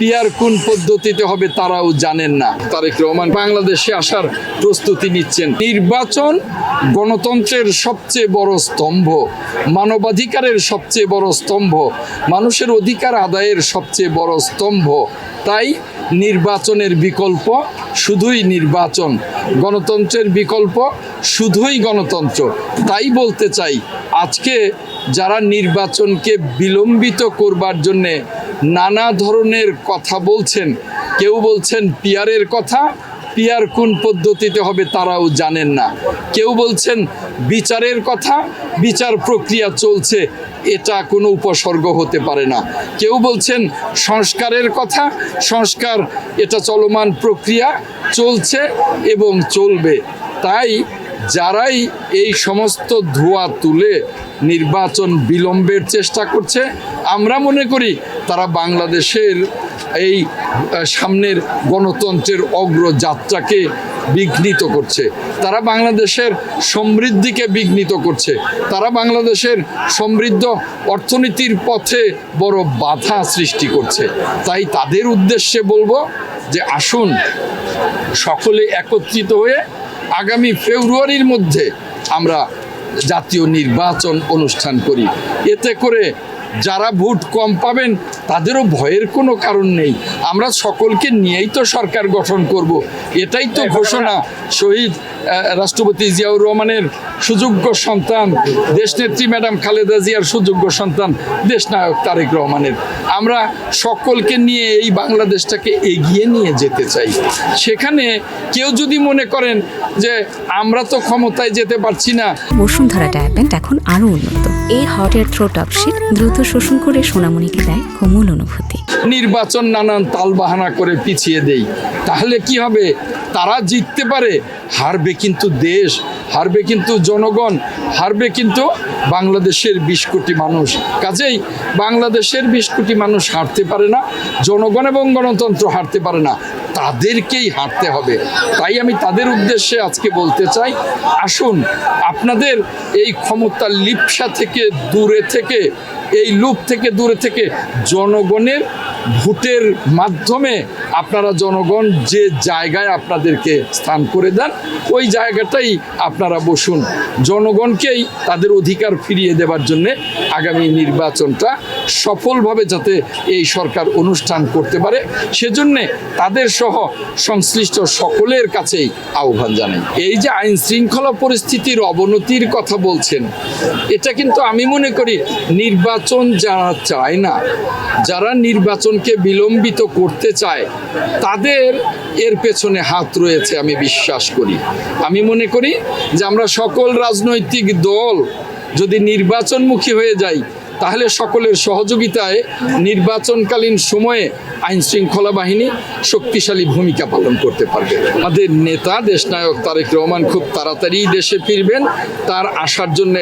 Peer কোন পদ্ধতিতে হবে তারাও জানেন না। তারেক রহমান বাংলাদেশে আসার প্রস্তুতি নিচ্ছেন। নির্বাচন গণতন্ত্রের সবচেয়ে বড় স্তম্ভ, মানবাধিকারের সবচেয়ে বড় স্তম্ভ, মানুষের অধিকার আদায়ের সবচেয়ে বড় স্তম্ভ। তাই নির্বাচনের বিকল্প শুধুই নির্বাচন, গণতন্ত্রের বিকল্প শুধুই গণতন্ত্র। তাই বলতে চাই, আজকে যারা নির্বাচনকে বিলম্বিত করবার জন্যে নানা ধরনের কথা বলছেন, কেউ বলছেন পিয়ারের কথা, পিয়ার কোন পদ্ধতিতে হবে তারাও জানেন না। কেউ বলছেন বিচারের কথা, বিচার প্রক্রিয়া চলছে, এটা কোনো উপসর্গ হতে পারে না। কেউ বলছেন সংস্কারের কথা, সংস্কার এটা চলমান প্রক্রিয়া, চলছে এবং চলবে। তাই যারাই এই সমস্ত ধোঁয়া তুলে নির্বাচন বিলম্বের চেষ্টা করছে, আমরা মনে করি তারা বাংলাদেশের এই সামনের গণতন্ত্রের অগ্রযাত্রাকে বিঘ্নিত করছে, তারা বাংলাদেশের সমৃদ্ধিকে বিঘ্নিত করছে, তারা বাংলাদেশের সমৃদ্ধ অর্থনীতির পথে বড় বাধা সৃষ্টি করছে। তাই তাদের উদ্দেশ্যে বলবো যে আসুন সকলে একত্রিত হয়ে আগামী ফেব্রুয়ারির মধ্যে আমরা জাতীয় নির্বাচন অনুষ্ঠান করি। এতে করে যারা ভোট কম পাবেন তাদেরও ভয়ের কোনো কারণ নেই। আমরা সকলকে নিয়েই তো সরকার গঠন করব, এটাই তো ঘোষণা শহীদ রাষ্ট্রপতি জিয়াউর রহমানের সুযোগ্য সন্তান, দেশনেত্রী ম্যাডাম খালেদা জিয়ার সুযোগ্য সন্তান দেশনায়ক তারেক রহমানের। আমরা সকলকে নিয়ে এই বাংলাদেশটাকে এগিয়ে নিয়ে যেতে চাই। সেখানে কেউ যদি মনে করেন যে আমরা তো ক্ষমতায় যেতে পারছি না। বসুন্ধরা ডায়াপেন্ট এখন আরো উন্নত। এই হট এয়ার থ্রো টপশিট দ্রুত শোষণ করে সোনামণিকে দেয় কোমল অনুভূতি। নির্বাচন নানান তালবাহানা করে পিছিয়ে দেই, তাহলে কি হবে? তারা জিততে পারে, হারবে কিন্তু দেশ, হারবে কিন্তু জনগণ, হারবে কিন্তু বাংলাদেশের 20 কোটি মানুষ। কাজেই বাংলাদেশের 20 কোটি মানুষ হারতে পারে না, জনগণ এবং গণতন্ত্র হারতে পারে না, তাদেরকেই হারতে হবে। তাই আমি তাদের উদ্দেশ্যে আজকে বলতে চাই, আসুন আপনাদের এই ক্ষমতার লিপ্সা থেকে দূরে থেকে, এই লুপ থেকে দূরে থেকে জনগণের ভোটের মাধ্যমে আপনারা জনগণ যে জায়গায় আপনাদেরকে স্থান করে দেন ওই জায়গাটাই আপনারা বসুন। জনগণকেই তাদের অধিকার ফিরিয়ে দেওয়ার জন্যে আগামী নির্বাচনটা সফলভাবে যাতে এই সরকার অনুষ্ঠান করতে পারে, সেজন্যে তাদের সহ সংশ্লিষ্ট সকলের কাছেই আহ্বান জানাই। এই যে আইন শৃঙ্খলা পরিস্থিতির অবনতির কথা বলছেন, এটা কিন্তু আমি মনে করি নির্বাচন যারা চায় না, যারা নির্বাচনকে বিলম্বিত করতে চায়, তাদের এর পেছনে হাত রয়েছে আমি বিশ্বাস করি। আমি মনে করি যে আমরা সকল রাজনৈতিক দল যদি নির্বাচনমুখী হয়ে যাই, তাহলে সকলের সহযোগিতায় নির্বাচনকালীন সময়ে আইন শৃঙ্খলা বাহিনী শক্তিশালী ভূমিকা পালন করতে পারবে। আমাদের নেতা দেশনায়ক তারেক রহমান খুব তাড়াতাড়ি দেশে ফিরবেন, তার আসার জন্য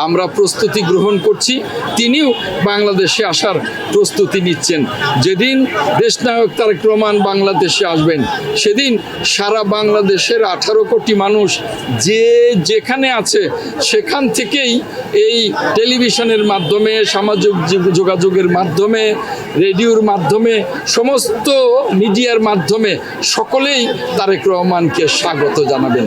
আমরা প্রস্তুতি গ্রহণ করছি। তিনিও বাংলাদেশে আসার প্রস্তুতি নিচ্ছেন। যেদিন দেশনায়ক তারেক রহমান বাংলাদেশে আসবেন, সেদিন সারা বাংলাদেশের 18 কোটি মানুষ যে যেখানে আছে সেখান থেকেই এই টেলিভিশনের মাধ্যমে, সামাজিক যোগাযোগের মাধ্যমে, রেডিওর মাধ্যমে, সমস্ত মিডিয়ার মাধ্যমে সকলেই তারেক রহমানকে স্বাগত জানাবেন।